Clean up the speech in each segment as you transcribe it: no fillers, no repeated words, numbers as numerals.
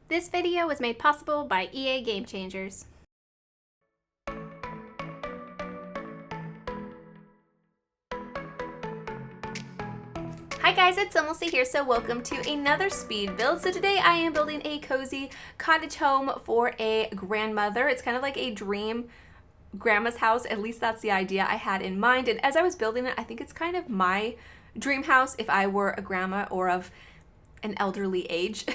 This video was made possible by EA Game Changers. Hi guys, it's SimLicy here, so welcome to another speed build. So today I am building a cozy cottage home for a grandmother. It's kind of like a dream grandma's house, at least that's the idea I had in mind. And as I was building it, I think it's kind of my dream house if I were a grandma or of an elderly age.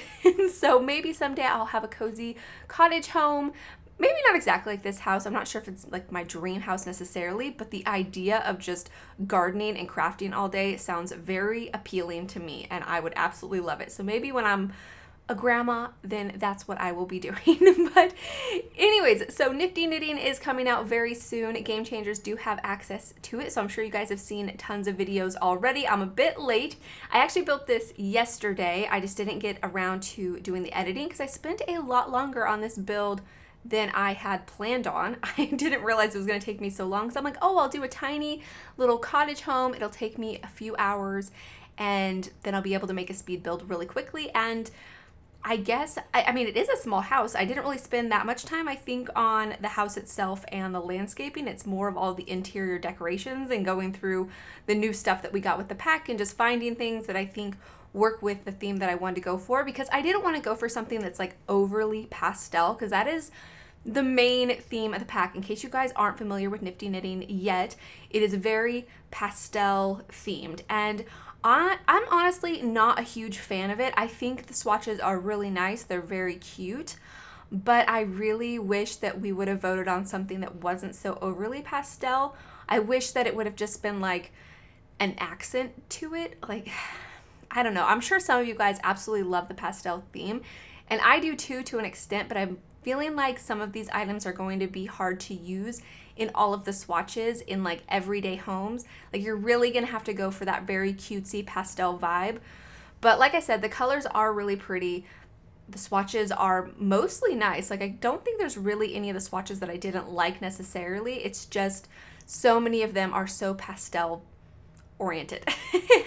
So maybe someday I'll have a cozy cottage home. Maybe not exactly like this house. I'm not sure if it's like my dream house necessarily, but the idea of just gardening and crafting all day sounds very appealing to me, and I would absolutely love it. So maybe when I'm a grandma, then that's what I will be doing. But anyways, so Nifty knitting is coming out very soon. Game Changers do have access to it, so I'm sure you guys have seen tons of videos already. I'm a bit late. I actually built this yesterday. I just didn't get around to doing the editing because I spent a lot longer on this build than I had planned on. I didn't realize it was going to take me so long. So I'm like, oh, I'll do a tiny little cottage home. It'll take me a few hours and then I'll be able to make a speed build really quickly. And I guess, I mean, it is a small house. I didn't really spend that much time, I think, on the house itself and the landscaping. It's more of all the interior decorations and going through the new stuff that we got with the pack and just finding things that I think work with the theme that I wanted to go for, because I didn't want to go for something that's like overly pastel, because that is the main theme of the pack. In case you guys aren't familiar with Nifty knitting yet, it is very pastel themed, and I'm honestly not a huge fan of it. I think the swatches are really nice. They're very cute, but I really wish that we would have voted on something that wasn't so overly pastel. I wish that it would have just been like an accent to it. Like, I don't know. I'm sure some of you guys absolutely love the pastel theme, and I do too, to an extent, but I'm feeling like some of these items are going to be hard to use in all of the swatches in like everyday homes. Like, you're really gonna have to go for that very cutesy pastel vibe. But like I said, the colors are really pretty. The swatches are mostly nice. Like, I don't think there's really any of the swatches that I didn't like necessarily. It's just so many of them are so pastel oriented.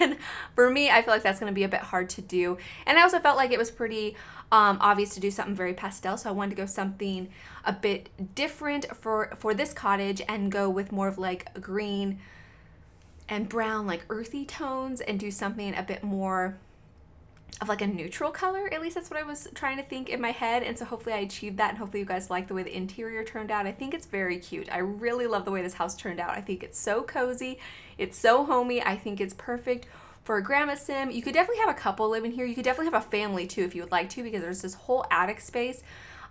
And for me, I feel like that's going to be a bit hard to do. And I also felt like it was pretty obvious to do something very pastel, so I wanted to go something a bit different for this cottage and go with more of like a green and brown, like earthy tones, and do something a bit more of like a neutral color. At least that's what I was trying to think in my head, and so hopefully I achieved that, and hopefully you guys like the way the interior turned out. I think it's very cute. I really love the way this house turned out. I think it's so cozy, it's so homey. I think it's perfect for a grandma sim. You could definitely have a couple living here. You could definitely have a family too if you would like to, because there's this whole attic space,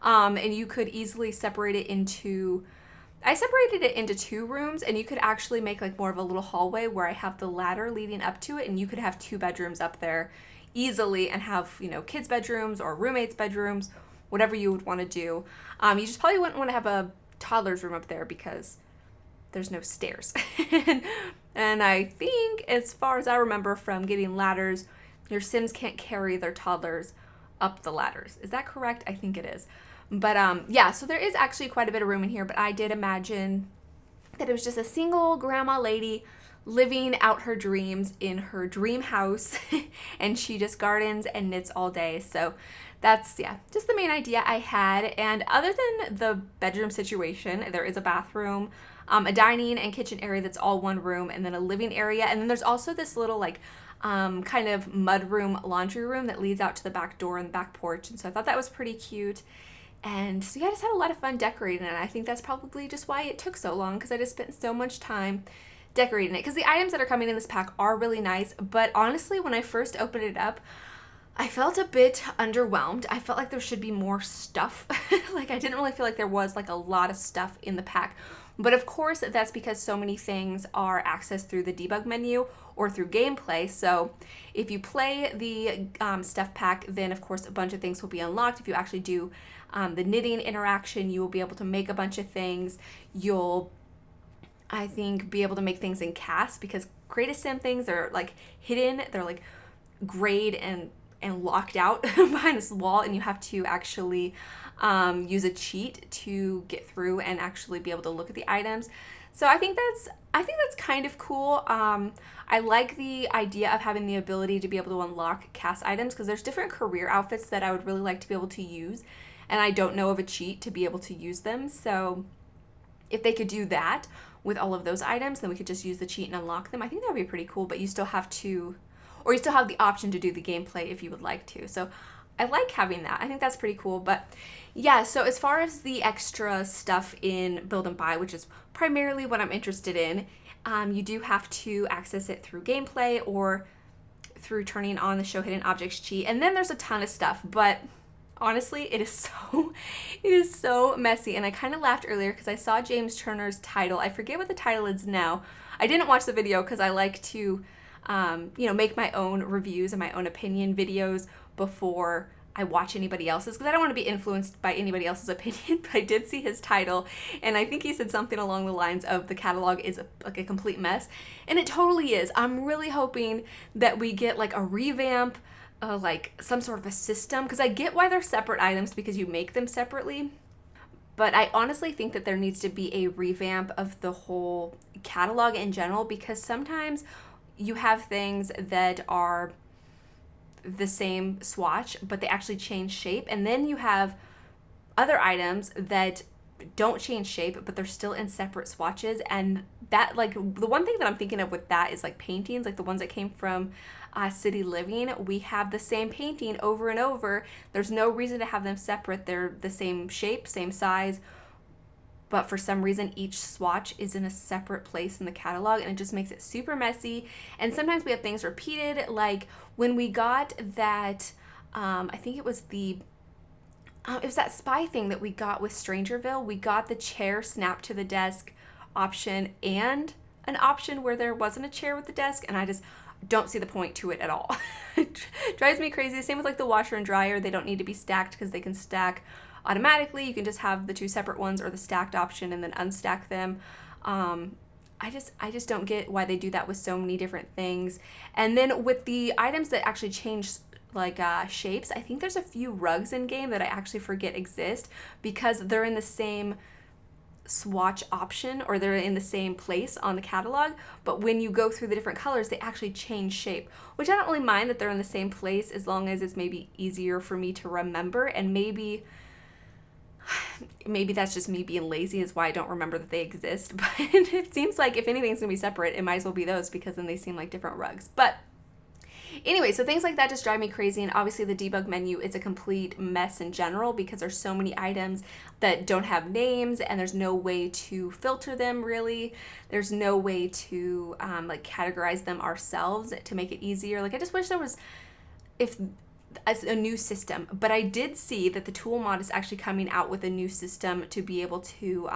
and you could easily separate it into, I separated it into 2 rooms, and you could actually make like more of a little hallway where I have the ladder leading up to it, and you could have 2 bedrooms up there easily and have, you know, kids' bedrooms or roommates' bedrooms, whatever you would want to do. You just probably wouldn't want to have a toddler's room up there because there's no stairs. And I think, as far as I remember from getting ladders, your Sims can't carry their toddlers up the ladders. Is that correct? I think it is. But yeah, so there is actually quite a bit of room in here, but I did imagine that it was just a single grandma lady living out her dreams in her dream house, and she just gardens and knits all day. So that's, yeah, just the main idea I had. And other than the bedroom situation, there is a bathroom, a dining and kitchen area that's all one room, and then a living area. And then there's also this little like kind of mudroom laundry room that leads out to the back door and the back porch. And so I thought that was pretty cute. And so yeah, I just had a lot of fun decorating it. I think that's probably just why it took so long, because I just spent so much time decorating it. Because the items that are coming in this pack are really nice, but honestly, when I first opened it up, I felt a bit underwhelmed. I felt like there should be more stuff. Like, I didn't really feel like there was like a lot of stuff in the pack. But of course, that's because so many things are accessed through the debug menu or through gameplay. So if you play the stuff pack, then of course a bunch of things will be unlocked. If you actually do the knitting interaction, you will be able to make a bunch of things. You'll, I think, be able to make things in cast, because Create a Sim things are like hidden. They're like grayed and locked out behind this wall, and you have to actually use a cheat to get through and actually be able to look at the items. So I think that's kind of cool. I like the idea of having the ability to be able to unlock cast items, because there's different career outfits that I would really like to be able to use, and I don't know of a cheat to be able to use them. So if they could do that with all of those items, then we could just use the cheat and unlock them. I think that would be pretty cool, but you still have to, or you still have the option to do the gameplay if you would like to. So I like having that. I think that's pretty cool. But yeah, so as far as the extra stuff in Build and Buy, which is primarily what I'm interested in, you do have to access it through gameplay or through turning on the Show Hidden Objects cheat. And then there's a ton of stuff, but honestly, it is so messy. And I kind of laughed earlier because I saw James Turner's title. I forget what the title is now. I didn't watch the video because I like to, make my own reviews and my own opinion videos before I watch anybody else's, because I don't want to be influenced by anybody else's opinion. But I did see his title, and I think he said something along the lines of the catalog is like a complete mess, and it totally is. I'm really hoping that we get like a revamp, like some sort of a system, because I get why they're separate items because you make them separately. But I honestly think that there needs to be a revamp of the whole catalog in general, because sometimes you have things that are the same swatch, but they actually change shape. And then you have other items that don't change shape, but they're still in separate swatches. And that, like, the one thing that I'm thinking of with that is like paintings, like the ones that came from City Living. We have the same painting over and over. There's no reason to have them separate. They're the same shape, same size, but for some reason each swatch is in a separate place in the catalog, and it just makes it super messy. And sometimes we have things repeated, like when we got that, I think it was that spy thing that we got with Strangerville. We got the chair snap to the desk option and an option where there wasn't a chair with the desk, and I just don't see the point to it at all. It drives me crazy. Same with like the washer and dryer. They don't need to be stacked because they can stack automatically. You can just have the two separate ones or the stacked option and then unstack them. I just don't get why they do that with so many different things. And then with the items that actually change like shapes, I think there's a few rugs in game that I actually forget exist because they're in the same swatch option or they're in the same place on the catalog, but when you go through the different colors they actually change shape, which I don't really mind that they're in the same place as long as it's maybe easier for me to remember. And maybe that's just me being lazy is why I don't remember that they exist. But it seems like if anything's gonna be separate, it might as well be those, because then they seem like different rugs. But anyway, so things like that just drive me crazy. And obviously the debug menu is a complete mess in general because there's so many items that don't have names and there's no way to filter them really. There's no way to like categorize them ourselves to make it easier. Like I just wish there was a new system. But I did see that the tool mod is actually coming out with a new system to be able to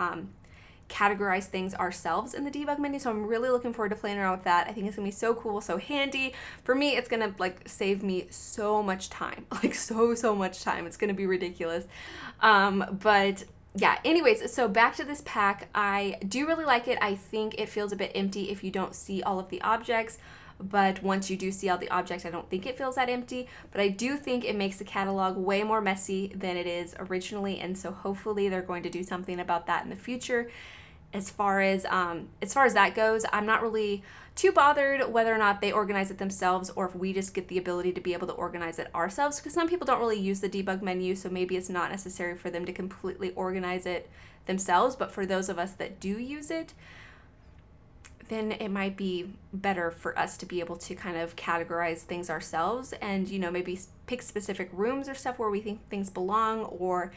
categorize things ourselves in the debug menu. So I'm really looking forward to playing around with that. I think it's gonna be so cool, so handy. For me, it's gonna like save me so much time, like so much time. It's gonna be ridiculous. But yeah, anyways, so back to this pack. I do really like it. I think it feels a bit empty if you don't see all of the objects. But once you do see all the objects, I don't think it feels that empty. But I do think it makes the catalog way more messy than it is originally. And so hopefully they're going to do something about that in the future. As far as that goes, I'm not really too bothered whether or not they organize it themselves or if we just get the ability to be able to organize it ourselves, because some people don't really use the debug menu, so maybe it's not necessary for them to completely organize it themselves. But for those of us that do use it, then it might be better for us to be able to kind of categorize things ourselves and, you know, maybe pick specific rooms or stuff where we think things belong, or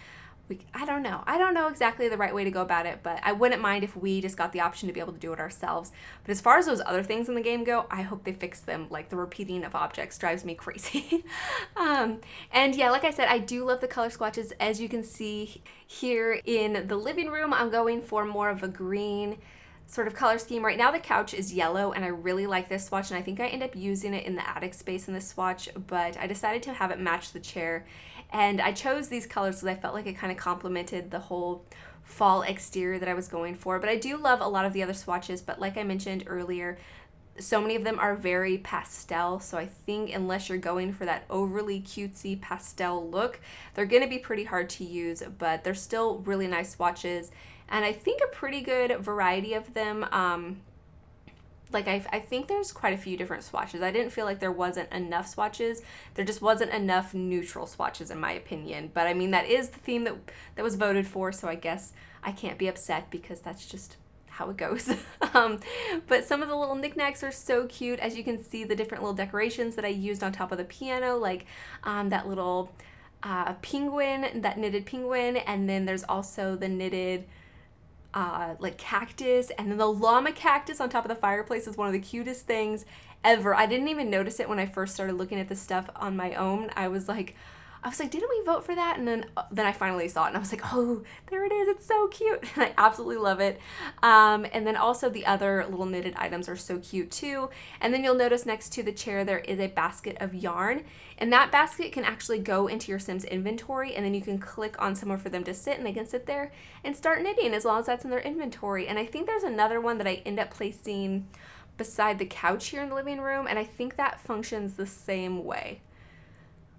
I don't know exactly the right way to go about it, but I wouldn't mind if we just got the option to be able to do it ourselves. But as far as those other things in the game go, I hope they fix them. Like the repeating of objects drives me crazy. And yeah, like I said, I do love the color swatches. As you can see here in the living room, I'm going for more of a green sort of color scheme. Right now the couch is yellow and I really like this swatch, and I think I end up using it in the attic space in this swatch, but I decided to have it match the chair. And I chose these colors because I felt like it kind of complemented the whole fall exterior that I was going for. But I do love a lot of the other swatches, but like I mentioned earlier, so many of them are very pastel, so I think unless you're going for that overly cutesy pastel look, they're going to be pretty hard to use, but they're still really nice swatches. and I think a pretty good variety of them. Like I think there's quite a few different swatches. I didn't feel like there wasn't enough swatches. There just wasn't enough neutral swatches in my opinion. But I mean, that is the theme that was voted for, so I guess I can't be upset because that's just how it goes. But some of the little knickknacks are so cute. As you can see, the different little decorations that I used on top of the piano, like that little penguin, that knitted penguin, and then there's also the knitted like cactus, and then the llama cactus on top of the fireplace is one of the cutest things ever. I didn't even notice it when I first started looking at this stuff on my own. I was like, didn't we vote for that? And then I finally saw it and I was like, oh, there it is. It's so cute. And I absolutely love it. And then also the other little knitted items are so cute too. And then you'll notice next to the chair, there is a basket of yarn, and that basket can actually go into your Sims inventory, and then you can click on somewhere for them to sit, and they can sit there and start knitting as long as that's in their inventory. And I think there's another one that I end up placing beside the couch here in the living room, and I think that functions the same way.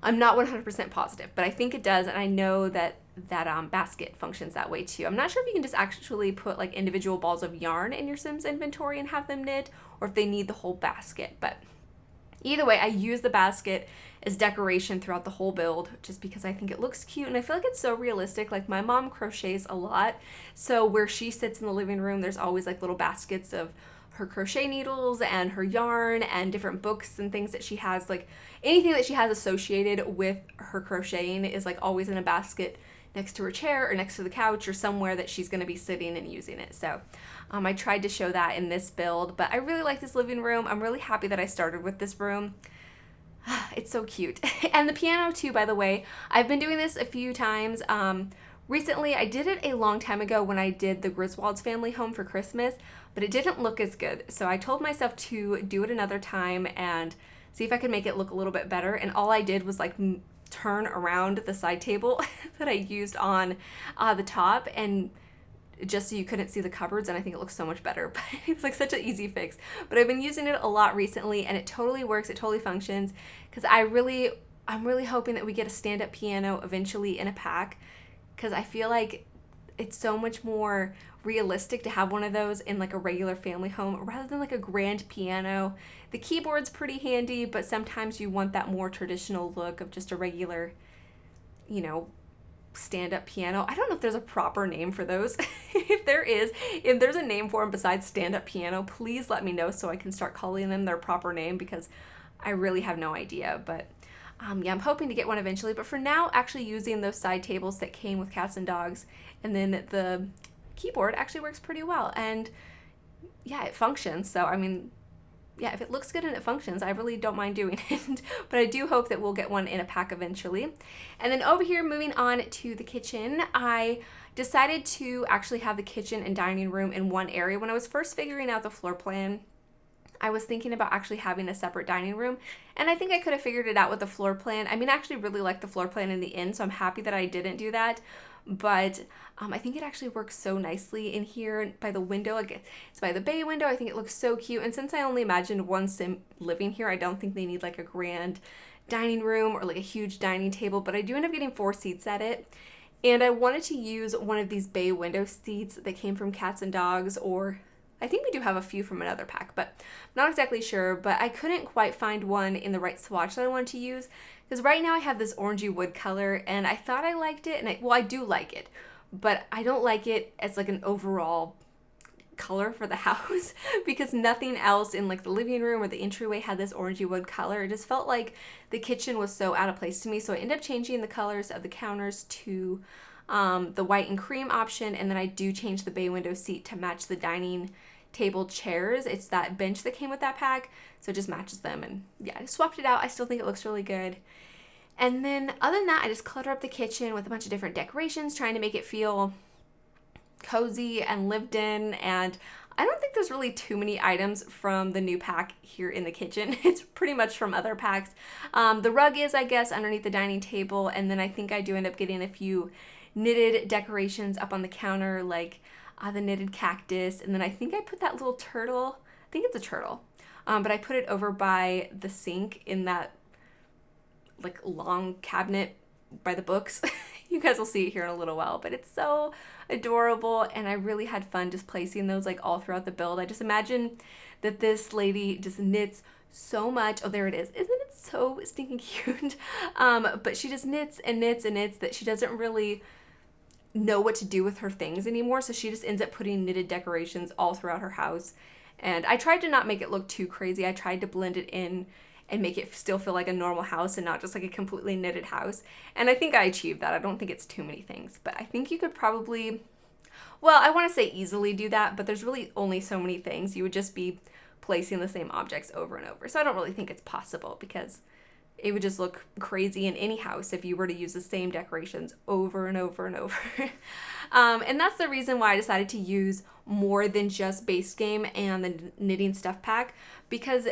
I'm not 100% positive, but I think it does, and I know that basket functions that way too. I'm not sure if you can just actually put like individual balls of yarn in your Sims inventory and have them knit, or if they need the whole basket, but either way, I use the basket as decoration throughout the whole build just because I think it looks cute, and I feel like it's so realistic. Like my mom crochets a lot, so where she sits in the living room, there's always like little baskets of her crochet needles and her yarn and different books and things that she has. Like anything that she has associated with her crocheting is like always in a basket next to her chair or next to the couch or somewhere that she's going to be sitting and using it. So I tried to show that in this build, but I really like this living room. I'm really happy that I started with this room. It's so cute. And the piano too, by the way. I've been doing this a few times. Recently, I did it a long time ago when I did the Griswold's family home for Christmas, but it didn't look as good. So I told myself to do it another time and see if I could make it look a little bit better. And all I did was like turn around the side table that I used on the top, and just so you couldn't see the cupboards, and I think it looks so much better. But it was like such an easy fix. But I've been using it a lot recently, and it totally works. It totally functions, because I'm really hoping that we get a stand-up piano eventually in a pack, because I feel like it's so much more realistic to have one of those in like a regular family home rather than like a grand piano. The keyboard's pretty handy, but sometimes you want that more traditional look of just a regular, you know, stand-up piano. I don't know if there's a proper name for those. If there's a name for them besides stand-up piano, please let me know so I can start calling them their proper name, because I really have no idea. But yeah, I'm hoping to get one eventually, but for now, actually using those side tables that came with cats and dogs, and then the keyboard actually works pretty well, and yeah, it functions. So I mean, yeah, if it looks good and it functions, I really don't mind doing it. But I do hope that we'll get one in a pack eventually. And then over here, moving on to the kitchen, I decided to actually have the kitchen and dining room in one area. When I was first figuring out the floor plan, I was thinking about actually having a separate dining room, and I think I could have figured it out with the floor plan. I mean, I actually really like the floor plan in the end, so I'm happy that I didn't do that. But I think it actually works so nicely in here by the window. Like it's by the bay window. I think it looks so cute. And since I only imagined one Sim living here, I don't think they need like a grand dining room or like a huge dining table, but I do end up getting 4 seats at it. And I wanted to use one of these bay window seats that came from Cats and Dogs, or I think we do have a few from another pack, but I'm not exactly sure. But I couldn't quite find one in the right swatch that I wanted to use, because right now I have this orangey wood color, and I thought I liked it, and I do like it, but I don't like it as like an overall color for the house, because nothing else in like the living room or the entryway had this orangey wood color. It just felt like the kitchen was so out of place to me, so I ended up changing the colors of the counters to the white and cream option, and then I do change the bay window seat to match the dining table chairs. It's that bench that came with that pack, so it just matches them, and yeah, I swapped it out. I still think it looks really good. And then other than that, I just cluttered up the kitchen with a bunch of different decorations, trying to make it feel cozy and lived in. And I don't think there's really too many items from the new pack here in the kitchen. It's pretty much from other packs. The rug is, I guess, underneath the dining table, and then I think I do end up getting a few knitted decorations up on the counter, like the knitted cactus, and then I think I put that little turtle, I think it's a turtle, but I put it over by the sink in that like long cabinet by the books. You guys will see it here in a little while, but it's so adorable, and I really had fun just placing those like all throughout the build. I just imagine that this lady just knits so much. Oh, there it is. Isn't it so stinking cute? But she just knits and knits and knits that she doesn't really know what to do with her things anymore, so she just ends up putting knitted decorations all throughout her house. And I tried to not make it look too crazy. I tried to blend it in and make it still feel like a normal house and not just like a completely knitted house. And I think I achieved that. I don't think it's too many things, but I think you could probably, well, I want to say easily do that, but there's really only so many things. You would just be placing the same objects over and over. So I don't really think it's possible, because it would just look crazy in any house if you were to use the same decorations over and over and over. And that's the reason why I decided to use more than just base game and the knitting stuff pack, because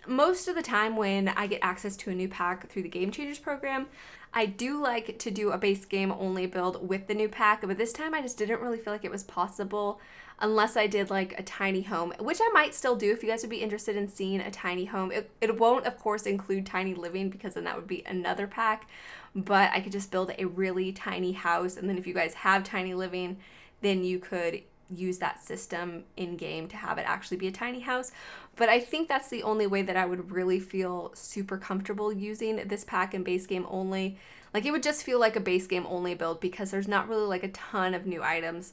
most of the time when I get access to a new pack through the Game Changers program, I do like to do a base game only build with the new pack, but this time I just didn't really feel like it was possible unless I did like a tiny home, which I might still do if you guys would be interested in seeing a tiny home. It won't, of course, include tiny living, because then that would be another pack, but I could just build a really tiny house, and then if you guys have tiny living, then you could use that system in game to have it actually be a tiny house. But I think that's the only way that I would really feel super comfortable using this pack in base game only. Like, it would just feel like a base game only build, because there's not really like a ton of new items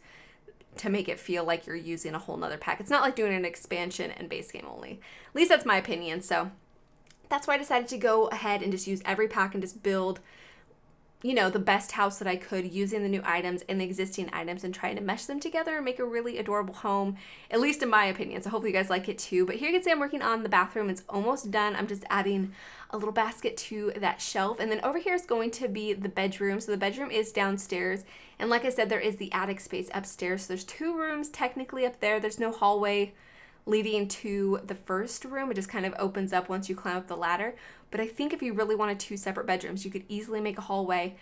to make it feel like you're using a whole nother pack. It's not like doing an expansion and base game only. At least that's my opinion. So that's why I decided to go ahead and just use every pack and just build, you know, the best house that I could using the new items and the existing items and trying to mesh them together and make a really adorable home, at least in my opinion. So hopefully you guys like it too. But here you can see I'm working on the bathroom. It's almost done. I'm just adding a little basket to that shelf. And then over here is going to be the bedroom. So the bedroom is downstairs. And like I said, there is the attic space upstairs. So there's 2 rooms technically up there. There's no hallway leading to the first room. It just kind of opens up once you climb up the ladder. But I think if you really wanted 2 separate bedrooms, you could easily make a hallway,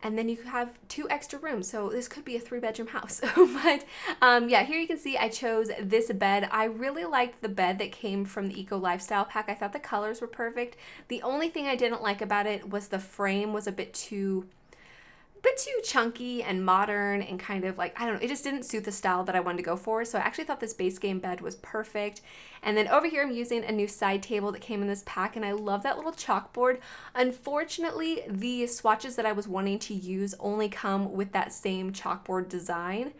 and then you could have 2 extra rooms. So this could be a 3-bedroom house. But yeah, here you can see I chose this bed. I really liked the bed that came from the Eco Lifestyle pack. I thought the colors were perfect. The only thing I didn't like about it was the frame was a bit too chunky and modern and kind of like, I don't know, it just didn't suit the style that I wanted to go for. So I actually thought this base game bed was perfect. And then over here I'm using a new side table that came in this pack, and I love that little chalkboard. Unfortunately, the swatches that I was wanting to use only come with that same chalkboard design.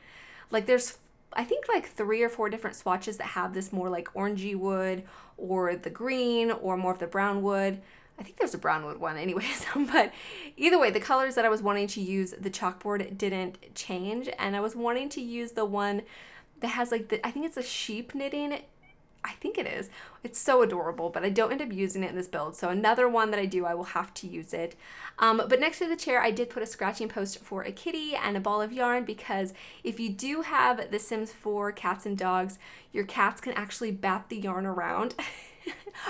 Like, there's I think like 3 or 4 different swatches that have this more like orangey wood or the green or more of the brown wood. I think there's a brown wood one anyways, but either way, the colors that I was wanting to use, the chalkboard didn't change, and I was wanting to use the one that has like I think it's a sheep knitting. I think it is. It's so adorable, but I don't end up using it in this build. So another one that I do, I will have to use it. But next to the chair, I did put a scratching post for a kitty and a ball of yarn, because if you do have The Sims 4 cats and dogs, your cats can actually bat the yarn around.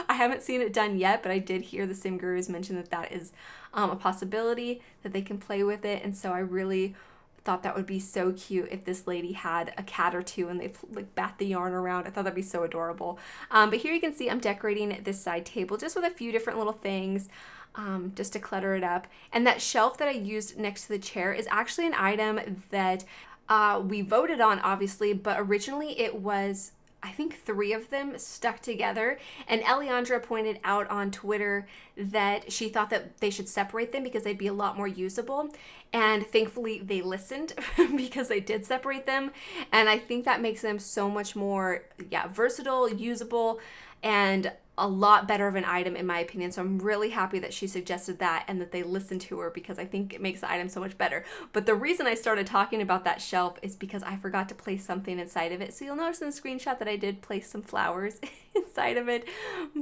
I haven't seen it done yet, but I did hear the Sim Gurus mention that that is a possibility, that they can play with it. And so I really thought that would be so cute if this lady had a cat or 2 and they like bat the yarn around. I thought that'd be so adorable. But here you can see I'm decorating this side table just with a few different little things, just to clutter it up. And that shelf that I used next to the chair is actually an item that we voted on, obviously, but originally it was, I think, 3 of them stuck together, and Eliandra pointed out on Twitter that she thought that they should separate them because they'd be a lot more usable, and thankfully they listened because they did separate them, and I think that makes them so much more, versatile, usable, and a lot better of an item in my opinion. So I'm really happy that she suggested that and that they listened to her, because I think it makes the item so much better. But the reason I started talking about that shelf is because I forgot to place something inside of it. So you'll notice in the screenshot that I did place some flowers inside of it.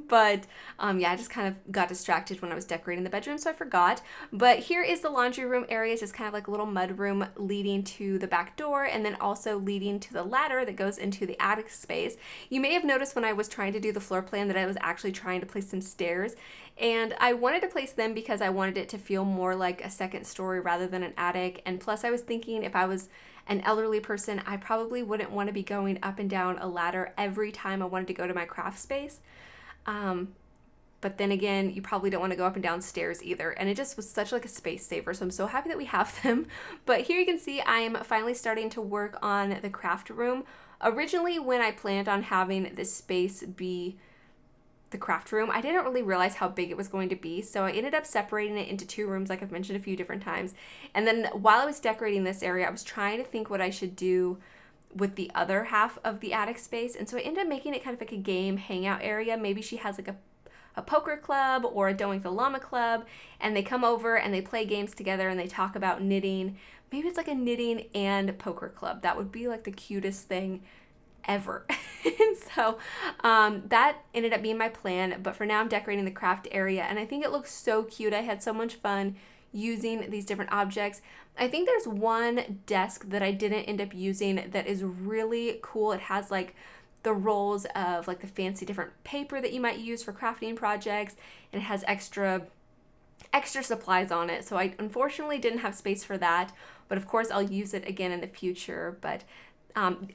But I just kind of got distracted when I was decorating the bedroom, so I forgot. But here is the laundry room area. It's just kind of like a little mud room leading to the back door, and then also leading to the ladder that goes into the attic space. You may have noticed when I was trying to do the floor plan that I was actually trying to place some stairs, and I wanted to place them because I wanted it to feel more like a second story rather than an attic. And plus I was thinking if I was an elderly person, I probably wouldn't want to be going up and down a ladder every time I wanted to go to my craft space. but then again, you probably don't want to go up and down stairs either. And it just was such like a space saver. So I'm so happy that we have them. But here you can see I am finally starting to work on the craft room. Originally, when I planned on having this space be the craft room, I didn't really realize how big it was going to be. So I ended up separating it into 2 rooms, like I've mentioned a few different times. And then while I was decorating this area, I was trying to think what I should do with the other half of the attic space. And so I ended up making it kind of like a game hangout area. Maybe she has like a poker club or a Don't Wake the Llama club, and they come over and they play games together and they talk about knitting. Maybe it's like a knitting and poker club. That would be like the cutest thing ever. And so that ended up being my plan, but for now I'm decorating the craft area and I think it looks so cute. I had so much fun using these different objects. I think there's one desk that I didn't end up using that is really cool. It has like the rolls of like the fancy different paper that you might use for crafting projects, and it has extra supplies on it. So I unfortunately didn't have space for that, but of course I'll use it again in the future. But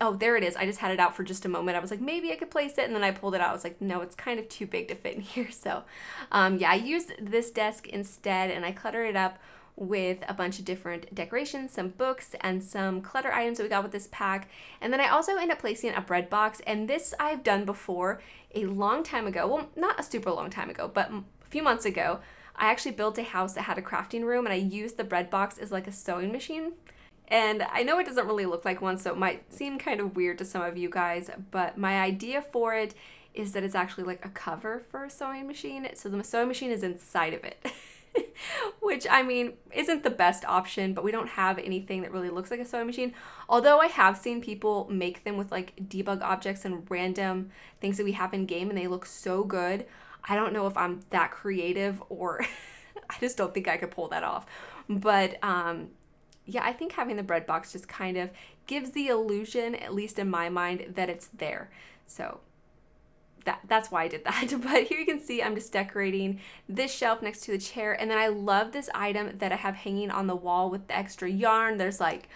oh, there it is. I just had it out for just a moment. I was like, maybe I could place it, and then I pulled it out. I was like, no, it's kind of too big to fit in here. So yeah, I used this desk instead, and I cluttered it up with a bunch of different decorations, some books, and some clutter items that we got with this pack. And then I also ended up placing a bread box, and this I've done before a long time ago. Well, not a super long time ago, but a few months ago. I actually built a house that had a crafting room, and I used the bread box as like a sewing machine. And I know it doesn't really look like one, so it might seem kind of weird to some of you guys, but my idea for it is that it's actually like a cover for a sewing machine. So the sewing machine is inside of it, which I mean, isn't the best option, but we don't have anything that really looks like a sewing machine. Although I have seen people make them with like debug objects and random things that we have in game, and they look so good. I don't know if I'm that creative, or I just don't think I could pull that off. But yeah, I think having the bread box just kind of gives the illusion, at least in my mind, that it's there. So that's why I did that. But here you can see I'm just decorating this shelf next to the chair. And then I love this item that I have hanging on the wall with the extra yarn. There's like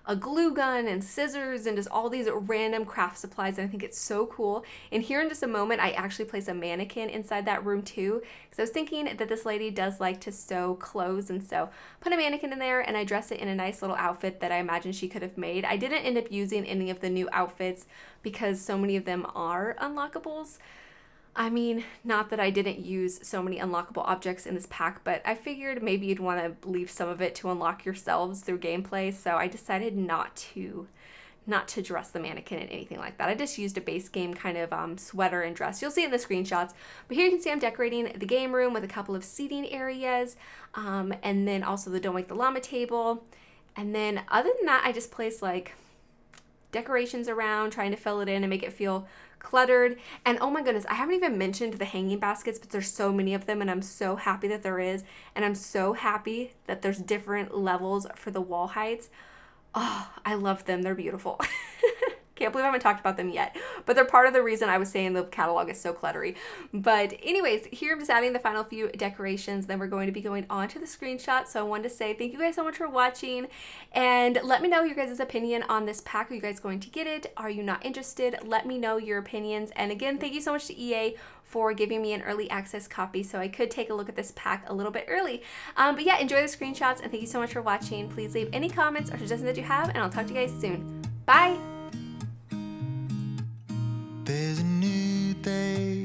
a glue gun and scissors and just all these random craft supplies, and I think it's so cool. And here in just a moment, I actually place a mannequin inside that room too, because I was thinking that this lady does like to sew clothes, and so put a mannequin in there and I dress it in a nice little outfit that I imagine she could have made. I didn't end up using any of the new outfits because so many of them are unlockables. I mean, not that I didn't use so many unlockable objects in this pack, but I figured maybe you'd want to leave some of it to unlock yourselves through gameplay, so I decided not to dress the mannequin in anything like that. I just used a base game kind of sweater and dress. You'll see it in the screenshots, but here you can see I'm decorating the game room with a couple of seating areas, and then also the Don't Wake the Llama table. And then other than that, I just placed like decorations around, trying to fill it in and make it feel cluttered. And oh my goodness, I haven't even mentioned the hanging baskets, but there's so many of them, and I'm so happy that there is, and I'm so happy that there's different levels for the wall heights. Oh, I love them. They're beautiful. Can't believe I haven't talked about them yet, but they're part of the reason I was saying the catalog is so cluttery. But anyways, here I'm just adding the final few decorations, then we're going to be going on to the screenshot. So I wanted to say thank you guys so much for watching, and let me know your guys' opinion on this pack. Are you guys going to get it? Are you not interested? Let me know your opinions. And again, thank you so much to EA for giving me an early access copy so I could take a look at this pack a little bit early. But yeah, enjoy the screenshots, and thank you so much for watching. Please leave any comments or suggestions that you have, and I'll talk to you guys soon. Bye! There's a new day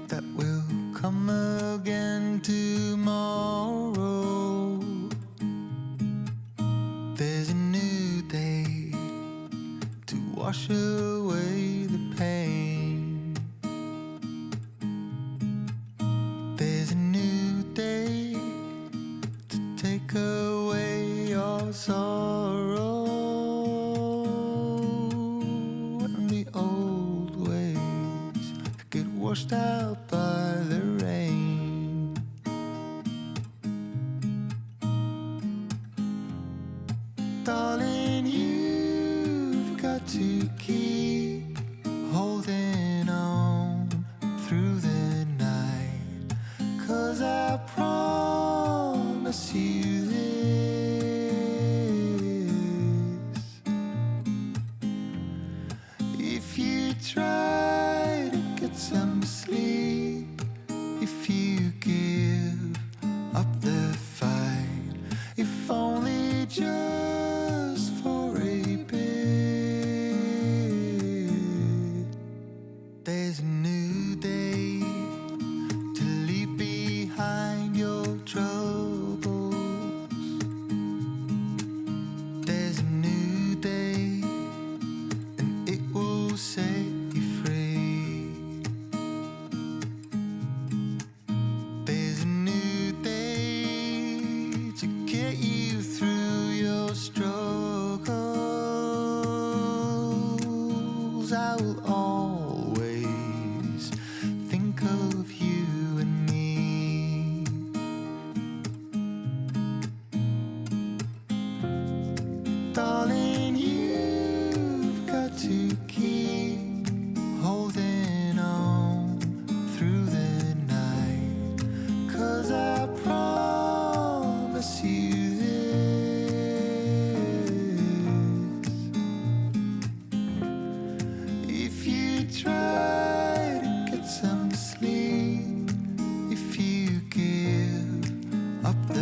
that will come again tomorrow. There's a new day to wash away the pain. There's a new day to take away your sorrow. And the old ways get washed out by the rain. Darling, you've got to keep holding on through the night, 'cause I promise you this: if you try to get some sleep, if you just for a bit. There's a new day to leave behind your troubles. There's a new day and it will set you free. There's a new day to get you through your struggles. I will always think of you and me. Darling, you've got to keep holding on through the night, 'cause I promise you